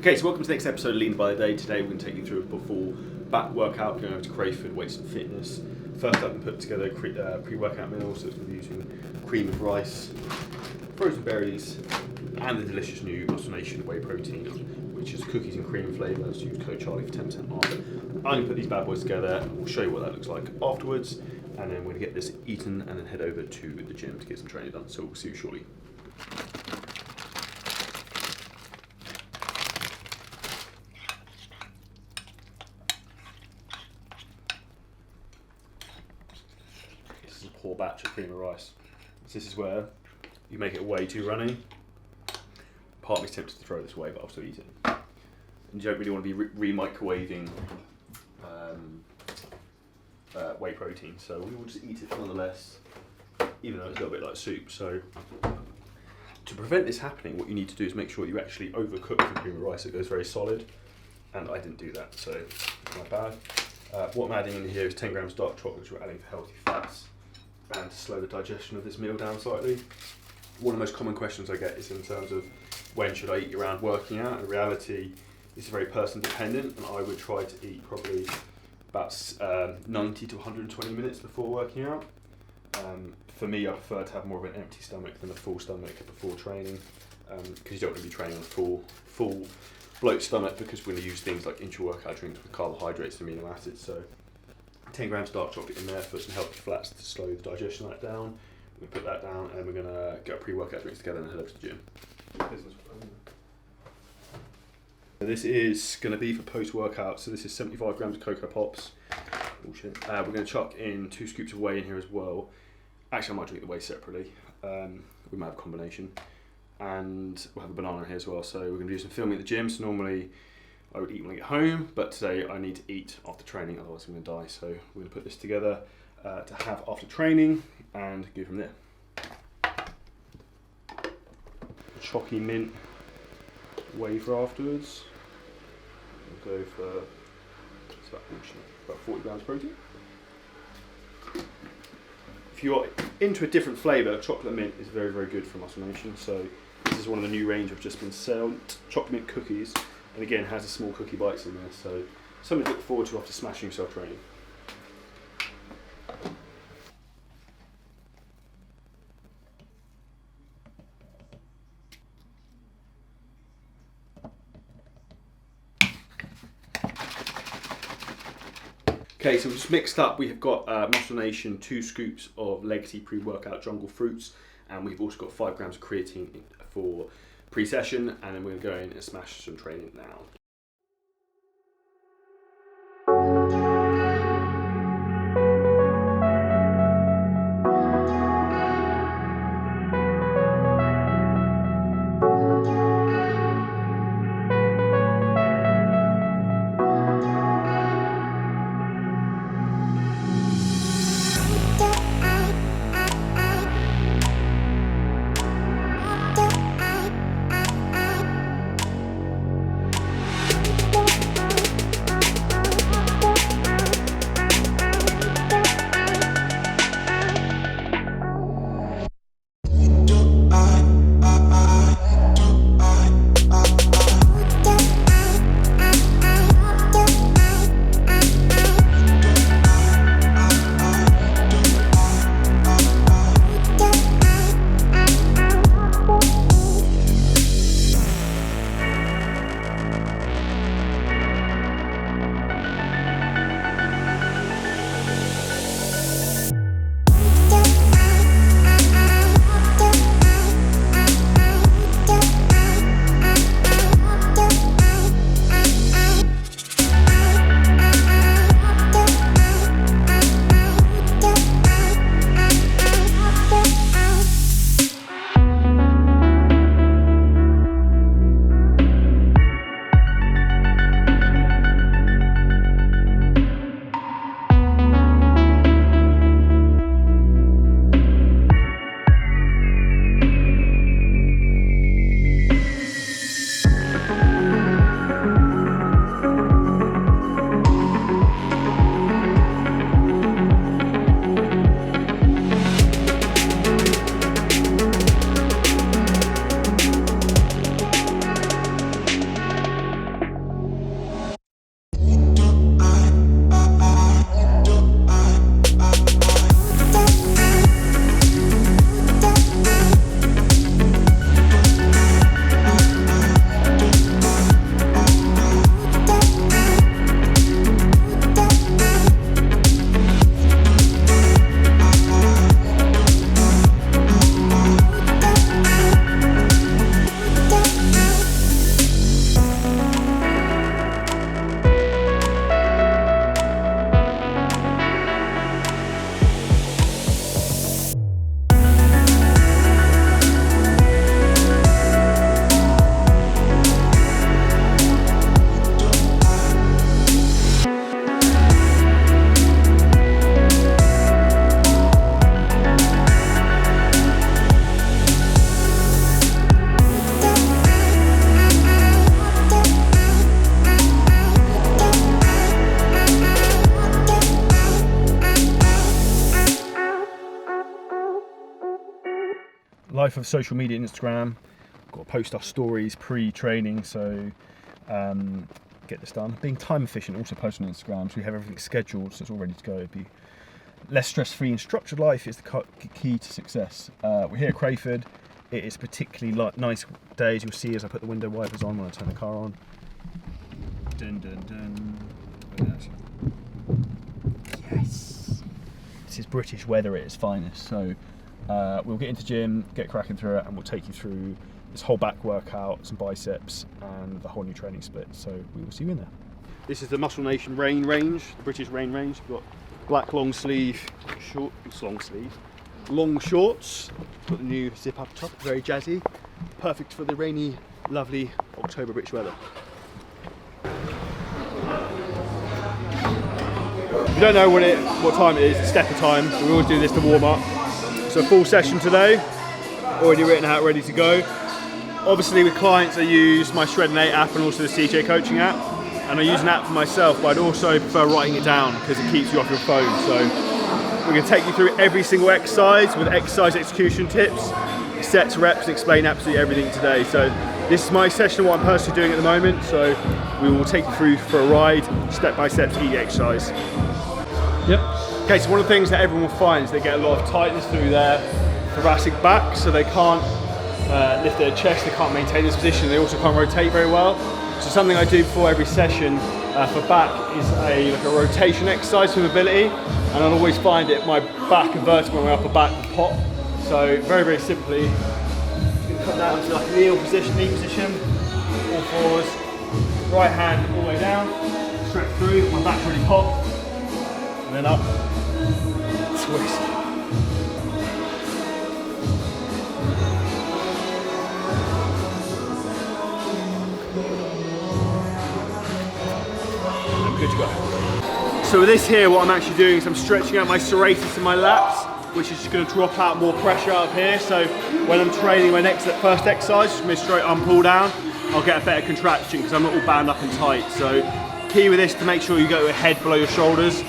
Okay, so welcome to the next episode of Lean by the Day. Today we're going to take you through a before back workout, going over to Crayford Weights and Fitness. First up, we put together a pre-workout meal, so it's going to be using cream of rice, frozen berries, and the delicious new Muscle Nation whey protein, which is cookies and cream flavours. Use code Charlie for 10% off. I'm going to put these bad boys together and we'll show you what that looks like afterwards, and then we're going to get this eaten and then head over to the gym to get some training done. So we'll see you shortly. Poor batch of cream of rice. So this is where you make it way too runny. Part of me's tempted to throw this away, but I'll still eat it. And you don't really want to be re-microwaving whey protein, so we will just eat it nonetheless, even though it's a little bit like soup. So to prevent this happening, what you need to do is make sure you actually overcook the cream of rice so it goes very solid, and I didn't do that, so my bad. What I'm adding in here is 10 grams dark chocolate, which we're adding for healthy fats and to slow the digestion of this meal down slightly. One of the most common questions I get is in terms of when should I eat around working out. In reality, it's very person dependent, and I would try to eat probably about 90 to 120 minutes before working out. For me, I prefer to have more of an empty stomach than a full stomach before training, because you don't want to be training on a full bloat stomach, because we're going to use things like intra-workout drinks with carbohydrates and amino acids. So 10 grams dark chocolate in there, put some healthy flats to slow the digestion of that down. We're going to put that down, and we're going to get our pre-workout drinks together and head over to the gym. This is going to be for post-workout, so this is 75 grams of Cocoa Pops. Bullshit. We're going to chuck in 2 scoops of whey in here as well. Actually, I might drink the whey separately. We might have a combination. And we'll have a banana in here as well. So we're going to do some filming at the gym. So normally I would eat when I get home, but today I need to eat after training, otherwise I'm going to die. So we're going to put this together to have after training and go from there. Chalky mint whey for afterwards. We'll go for about 40 grams protein. If you're into a different flavour, chocolate mint is very, very good for Muscle Nation. So this is one of the new range I've just been selling, chocolate mint cookies. And again, has the small cookie bites in there, so something to look forward to after smashing yourself training. Okay, so we've just mixed up. We have got Muscle Nation 2 scoops of Legacy pre-workout jungle fruits, and we've also got 5 grams of creatine for pre-session, and then we're going to go in and smash some training now. life of social media, Instagram. Got to post our stories pre-training, so get this done. Being time efficient, also post on Instagram, so we have everything scheduled, so it's all ready to go. It'd be less stress-free and structured life is the key to success. We're here at Crayford. It is particularly nice days. You'll see as I put the window wipers on when I turn the car on. Dun dun dun. Yes. This is British weather at its finest. So we'll get into gym, get cracking through it, and we'll take you through this whole back workout, some biceps, and the whole new training split. So we will see you in there. This is the Muscle Nation rain range, the British rain range. We've got black long shorts. Got the new zip up top, very jazzy. Perfect for the rainy, lovely October British weather. If you don't know what time it is, it's stepper time. So we always do this to warm up. So full session today, already written out, ready to go. Obviously with clients I use my Shred and 8 app and also the CJ coaching app. And I use an app for myself, but I'd also prefer writing it down because it keeps you off your phone. So we're going to take you through every single exercise with exercise execution tips, sets, reps, and explain absolutely everything today. So this is my session, what I'm personally doing at the moment. So we will take you through for a ride, step by step to each exercise. Yep. Okay, so one of the things that everyone will find is they get a lot of tightness through their thoracic back, so they can't lift their chest, they can't maintain this position, they also can't rotate very well. So something I do before every session for back is a rotation exercise for mobility, and I'll always find it my back and vertebra, my upper back will pop. So very, very simply, come down to like a knee position, all fours, right hand all the way down, stretch through, my back's really popped, and then up, twist. Good to go. So with this here, what I'm actually doing is I'm stretching out my serratus and my lats, which is just going to drop out more pressure up here. So when I'm training my first exercise, just my straight arm pull down, I'll get a better contraction because I'm not all bound up and tight. So key with this to make sure you get your head below your shoulders,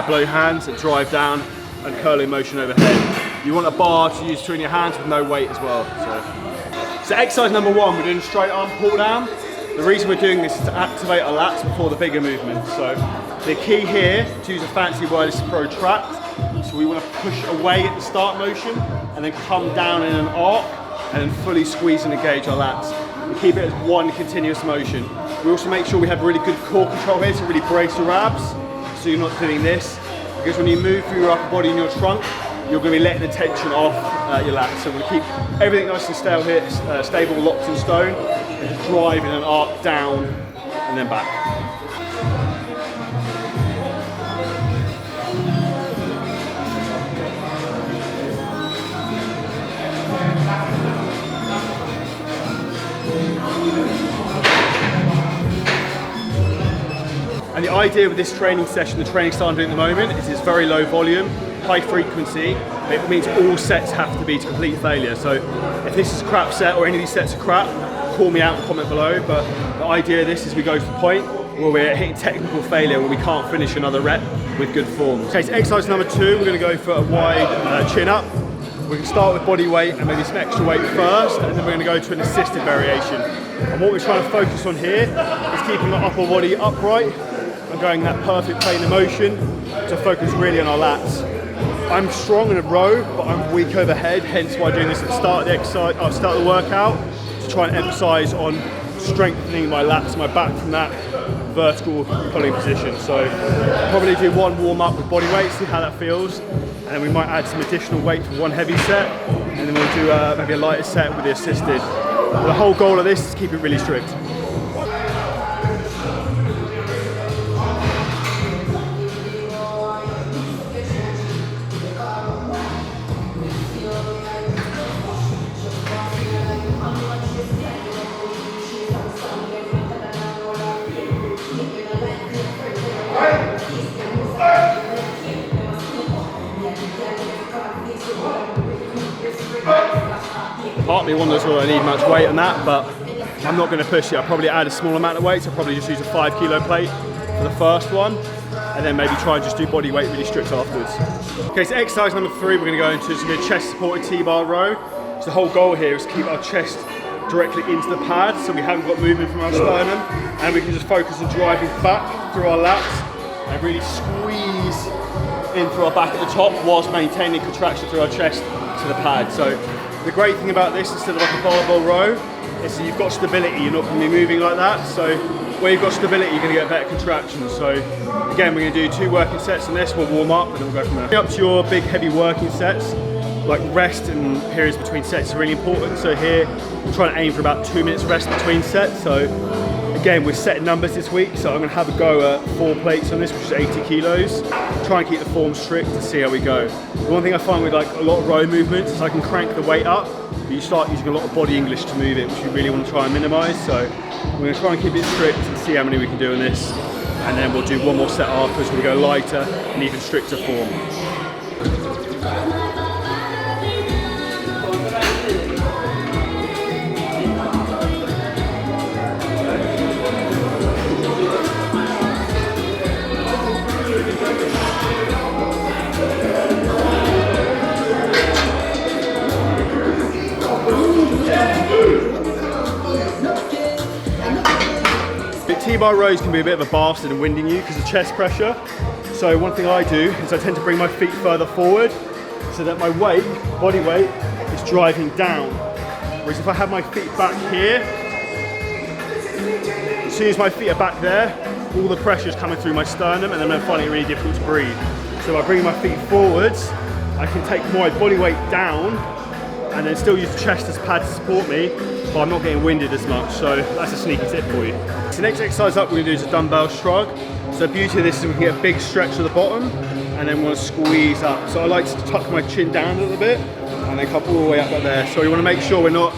below your hands, and drive down and curling motion overhead. You want a bar to use between your hands with no weight as well. So exercise number 1, we're doing straight arm pull down. The reason we're doing this is to activate our lats before the bigger movement. So the key here, to use a fancy word, is to protract. So we want to push away at the start motion and then come down in an arc and then fully squeeze and engage our lats. We keep it as one continuous motion. We also make sure we have really good core control here to really brace your abs. So you're not doing this, because when you move through your upper body and your trunk, you're going to be letting the tension off your lats. So we're going to keep everything nice and stable, locked in stone, and just drive in an arc down and then back. And the idea with this training session, the training style I'm doing at the moment, is it's very low volume, high frequency. It means all sets have to be to complete failure. So if this is a crap set or any of these sets are crap, call me out and comment below. But the idea of this is we go to the point where we're hitting technical failure, where we can't finish another rep with good form. Okay, so exercise number 2, we're going to go for a wide chin up. We can start with body weight and maybe some extra weight first, and then we're going to go to an assisted variation. And what we're trying to focus on here is keeping the upper body upright and going that perfect plane of motion to focus really on our lats. I'm strong in a row, but I'm weak overhead, hence why I'm doing this at the start of the exercise, start of the workout, to try and emphasize on strengthening my lats, my back from that vertical pulling position. So I'll probably do one warm up with body weight, see how that feels, and then we might add some additional weight for one heavy set, and then we'll do maybe a lighter set with the assisted. The whole goal of this is to keep it really strict. Partly wonders whether I need much weight on that, but I'm not going to push it. I'll probably add a small amount of weight, so I'll probably just use a 5 kilo plate for the first one, and then maybe try and just do body weight really strict afterwards. Okay, so exercise number 3, we're going to go into some good chest supported T-bar row. So So the whole goal here is to keep our chest directly into the pad, so we haven't got movement from our sternum, and we can just focus on driving back through our lats and really squeeze in through our back at the top whilst maintaining contraction through our chest to the pad. So the great thing about this, instead of like a barbell row, is that you've got stability, you're not going to be moving like that. So where you've got stability, you're going to get better contraction. So again, we're going to do 2 working sets on this, we'll warm up and then we'll go from there. Up to your big heavy working sets, like rest and periods between sets are really important. So here, I'm trying to aim for about 2 minutes rest between sets. So again, we're setting numbers this week, so I'm going to have a go at 4 plates on this, which is 80 kilos. Try and keep the form strict to see how we go. The one thing I find with like a lot of row movements is I can crank the weight up, but you start using a lot of body English to move it, which we really want to try and minimise. So we're going to try and keep it strict and see how many we can do in this. And then we'll do 1 more set afterwards, we'll go lighter and even stricter form. T-bar rows can be a bit of a bastard and winding you because of chest pressure. So one thing I do is I tend to bring my feet further forward so that my weight, body weight, is driving down. Whereas if I have my feet back here, as soon as my feet are back there, all the pressure is coming through my sternum and then I'm finding it really difficult to breathe. So by bringing my feet forwards, I can take my body weight down and then still use the chest as pad to support me, but I'm not getting winded as much, so that's a sneaky tip for you. So next exercise up we're going to do is a dumbbell shrug. So the beauty of this is we can get a big stretch at the bottom and then we want to squeeze up. So I like to tuck my chin down a little bit and then come all the way up there. So we want to make sure we're not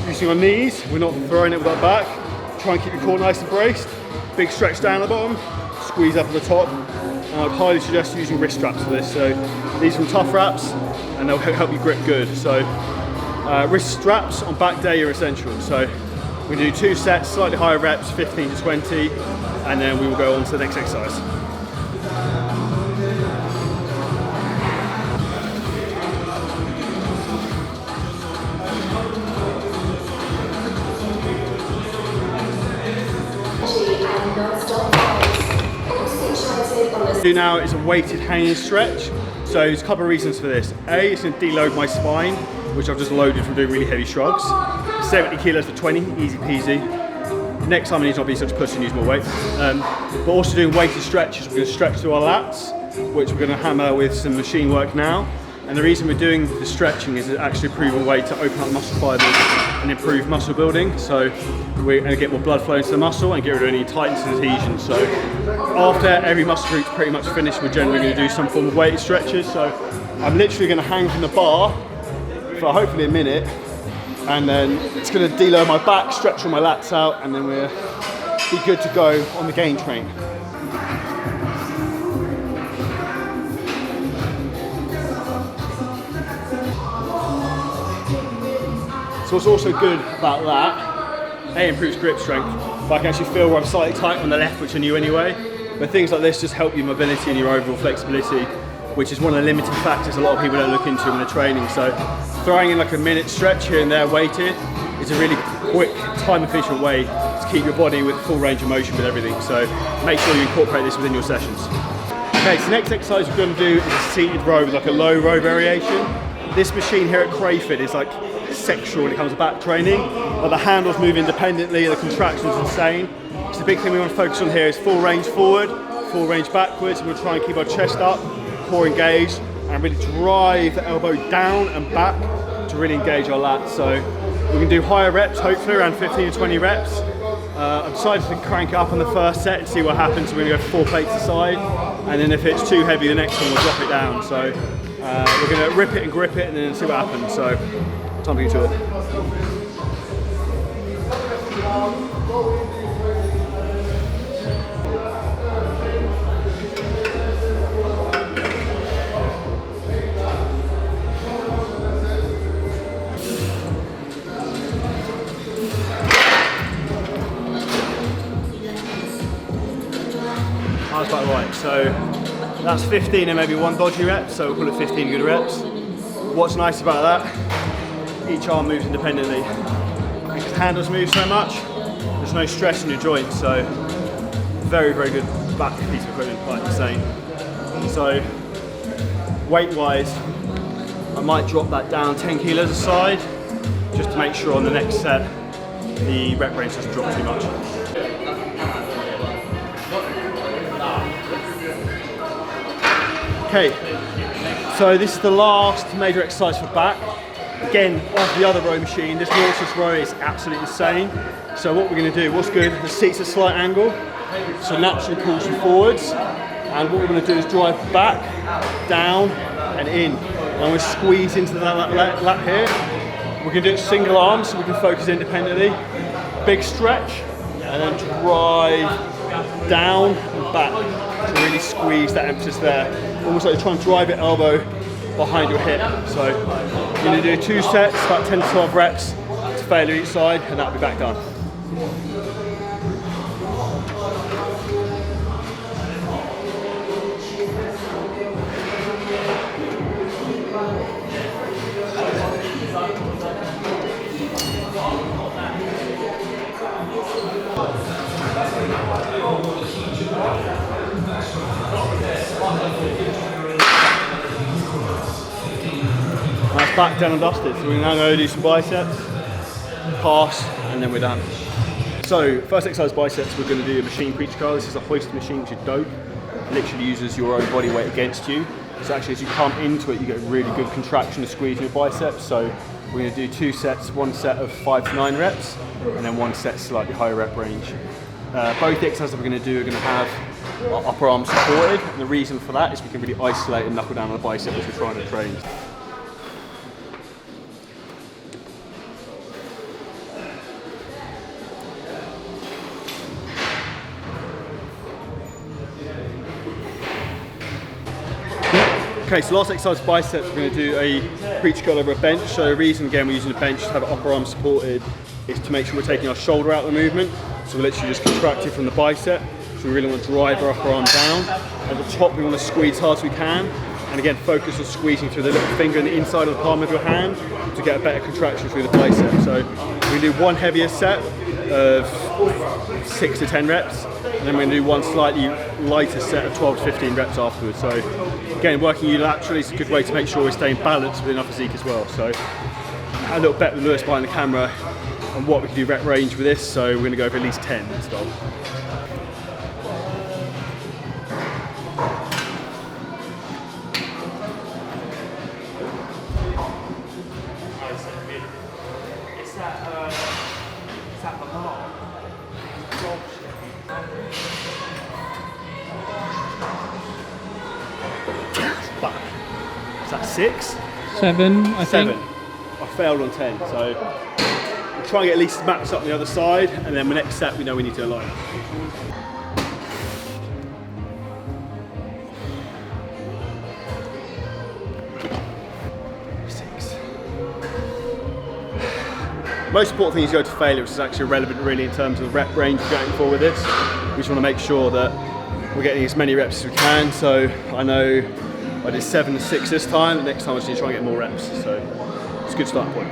using our knees, we're not throwing it with our back. Try and keep your core nice and braced. Big stretch down at the bottom, squeeze up at the top. And I'd highly suggest using wrist straps for this. So these are from Tough Wraps and they'll help you grip good. So wrist straps on back day are essential. So we do 2 sets, slightly higher reps, 15 to 20, and then we will go on to the next exercise. What we do now is a weighted hanging stretch. So there's a couple of reasons for this. A, it's going to deload my spine, which I've just loaded from doing really heavy shrugs. 70 kilos for 20, easy peasy. Next time I need to not be such a pussy and use more weight. But also doing weighted stretches, we're going to stretch through our lats, which we're going to hammer with some machine work now. And the reason we're doing the stretching is to actually improve a way to open up muscle fibers and improve muscle building. So we're going to get more blood flow into the muscle and get rid of any tightness and adhesion. So after every muscle group's pretty much finished, we're generally going to do some form of weighted stretches. So I'm literally going to hang from the bar for hopefully a minute, and then it's going to deload my back, stretch all my lats out, and then we'll be good to go on the gain train. So what's also good about that, A, improves grip strength, but I can actually feel where I'm slightly tight on the left, which I knew anyway. But things like this just help your mobility and your overall flexibility, which is one of the limiting factors a lot of people don't look into when they're training. So throwing in like a minute stretch here and there weighted is a really quick, time efficient way to keep your body with full range of motion with everything. So make sure you incorporate this within your sessions. Okay, so next exercise we're going to do is a seated row with like a low row variation. This machine here at Crayford is like sexual when it comes to back training, but the handles move independently, the contraction's insane. So the big thing we want to focus on here is full range forward, full range backwards. We'll try and keep our chest up, core engaged, and really drive the elbow down and back to really engage our lats. So we can do higher reps, hopefully around 15 to 20 reps. I've decided to crank it up on the first set and see what happens. We're going to go 4 plates aside, and then if it's too heavy, the next one we'll drop it down. So we're going to rip it and grip it and then see what happens. So time to get to it. That's about right. So that's 15 and maybe 1 dodgy rep, so we'll call it 15 good reps. What's nice about that each arm moves independently. Because the handles move so much, there's no stress in your joints, so very, very good back piece of equipment, like I'm saying. So weight-wise, I might drop that down 10 kilos aside, just to make sure on the next set, the rep range doesn't drop too much. Okay, so this is the last major exercise for back. Again, off the other row machine, this nautilus row is absolutely insane. So what we're going to do, what's good, the seat's at a slight angle, so naturally pulls you forwards. And what we're going to do is drive back, down, and in. And we'll squeeze into that lap here. We're going to do it single arm, so we can focus independently. Big stretch, and then drive down and back to really squeeze that emphasis there. Almost like you're trying to drive your elbow behind your hip. So you're going to do 2 sets, about 10 to 12 reps to failure each side, and that'll be back done. That's back, done and dusted. So we're now going to do some biceps, pass, and then we're done. So first exercise, biceps, we're going to do a machine preacher curl. This is a hoist machine, which is dope. It literally uses your own body weight against you. So actually as you come into it, you get really good contraction of squeezing your biceps. So we're going to do 2 sets, 1 set of 5 to 9 reps, and then 1 set slightly higher rep range. Both the exercises we're going to do are going to have our upper arm supported, and the reason for that is we can really isolate and knuckle down on the bicep as we're trying to train. Okay, so last exercise, biceps, we're going to do a preacher curl over a bench. So the reason, again, we're using a bench to have our upper arm supported is to make sure we're taking our shoulder out of the movement. So we're literally just contracting from the bicep. So we really want to drive our upper arm down. At the top, we want to squeeze as hard as we can. And again, focus on squeezing through the little finger and the inside of the palm of your hand to get a better contraction through the bicep. So we do 1 heavier set of 6 to 10 reps. And then we're going to do 1 slightly lighter set of 12 to 15 reps afterwards. So again, working unilaterally is a good way to make sure we're staying balanced within our physique as well. So a little bet with Lewis behind the camera on what we can do rep range with this. So we're going to go for at least 10 and stop. Is that 6? 7, I think. 7. I failed on 10, so we'll try and get at least max up on the other side, and then the next set we know we need to align. Most important thing is go to failure, which is actually relevant really in terms of the rep range we're going for with this. We just want to make sure that we're getting as many reps as we can. So I know I did 7 to 6 this time. The next time I just need to try and get more reps. So it's a good start point.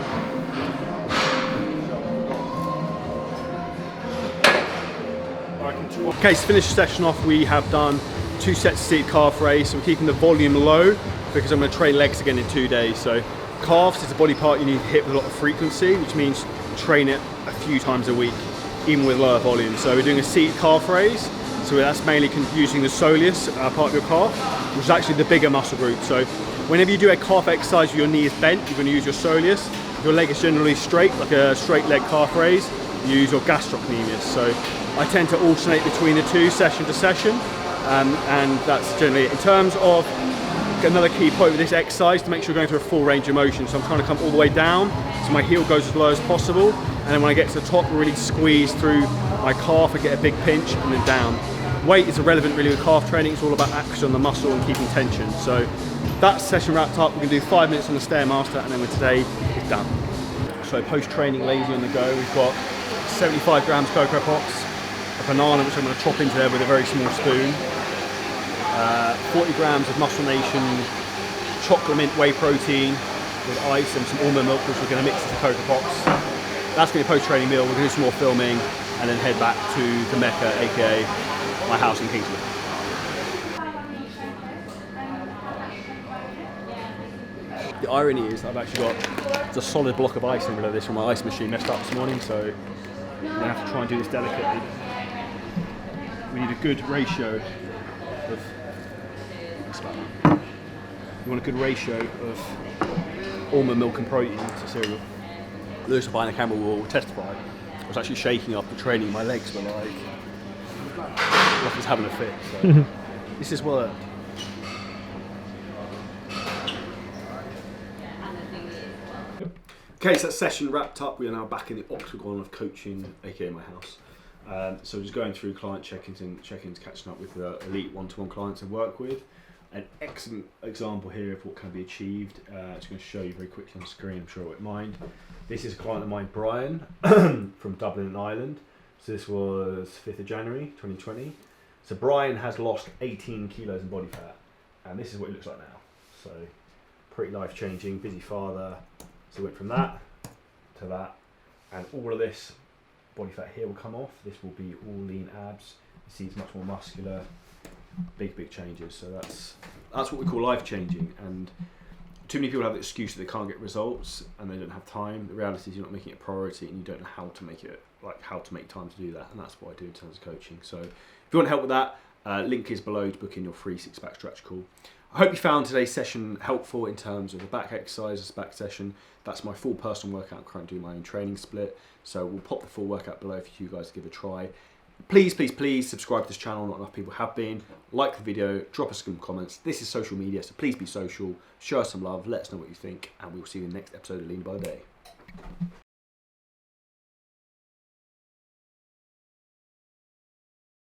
Okay, so to finish the session off, we have done 2 sets of seated calf raise. So we're keeping the volume low because I'm going to train legs again in 2 days. So calves is a body part you need to hit with a lot of frequency, which means train it a few times a week, even with lower volume. So we're doing a seated calf raise. So that's mainly using the soleus part of your calf, which is actually the bigger muscle group. So whenever you do a calf exercise, your knee is bent, you're going to use your soleus. If your leg is generally straight, like a straight leg calf raise, you use your gastrocnemius. So I tend to alternate between the 2 session to session, and that's generally it. In terms of another key point with this exercise, to make sure you're going through a full range of motion. So I'm trying to come all the way down, so my heel goes as low as possible, and then when I get to the top, really squeeze through my calf, I get a big pinch, and then down. Weight is irrelevant really with calf training, it's all about action on the muscle and keeping tension. So that session wrapped up, we're going to do 5 minutes on the Stairmaster, and then today is done. So post-training, lazy on the go, we've got 75 grams Cocoa Pops, a banana which I'm going to chop into there with a very small spoon, 40 grams of Muscle Nation chocolate mint whey protein, with ice and some almond milk, which we're going to mix into Cocoa Pops. That's going to be a post-training meal. We're going to do some more filming and then head back to the Mecca, aka my house in Kingswood. The irony is I've actually got a solid block of ice in the middle of this when my ice machine messed up this morning, so I'm going to have to try and do this delicately. We need a good ratio of... You want a good ratio of almond milk and protein to cereal. Lewis behind the camera will testify. I was actually shaking after training. My legs were like I was having a fit. So this has worked. Okay, so that session wrapped up. We are now back in the octagon of coaching, aka my house. So just going through client check-ins and catching up with the elite one-to-one clients I work with. An excellent example here of what can be achieved. It's going to show you very quickly on screen, I'm sure I won't mind. This is a client of mine, Brian, from Dublin and Ireland. So this was 5th of January 2020. So Brian has lost 18 kilos in body fat, and this is what he looks like now. So pretty life-changing, busy father. So we went from that to that, and all of this body fat here will come off. This will be all lean abs. You see, it's much more muscular. Big changes. So that's what we call life changing. And too many people have the excuse that they can't get results and they don't have time. The reality is you're not making it a priority and you don't know how to make it, like how to make time to do that. And that's what I do in terms of coaching. So if you want help with that, link is below to book in your free 6-pack stretch call. I hope you found today's session helpful in terms of the back exercises, back session. That's my full personal workout. I'm currently doing my own training split. So we'll pop the full workout below for you guys to give a try. Please subscribe to this channel. Not enough people have been. Like the video, drop us some comments. This is social media, so please be social. Show us some love. Let us know what you think, and we will see you in the next episode of Lean by the Day.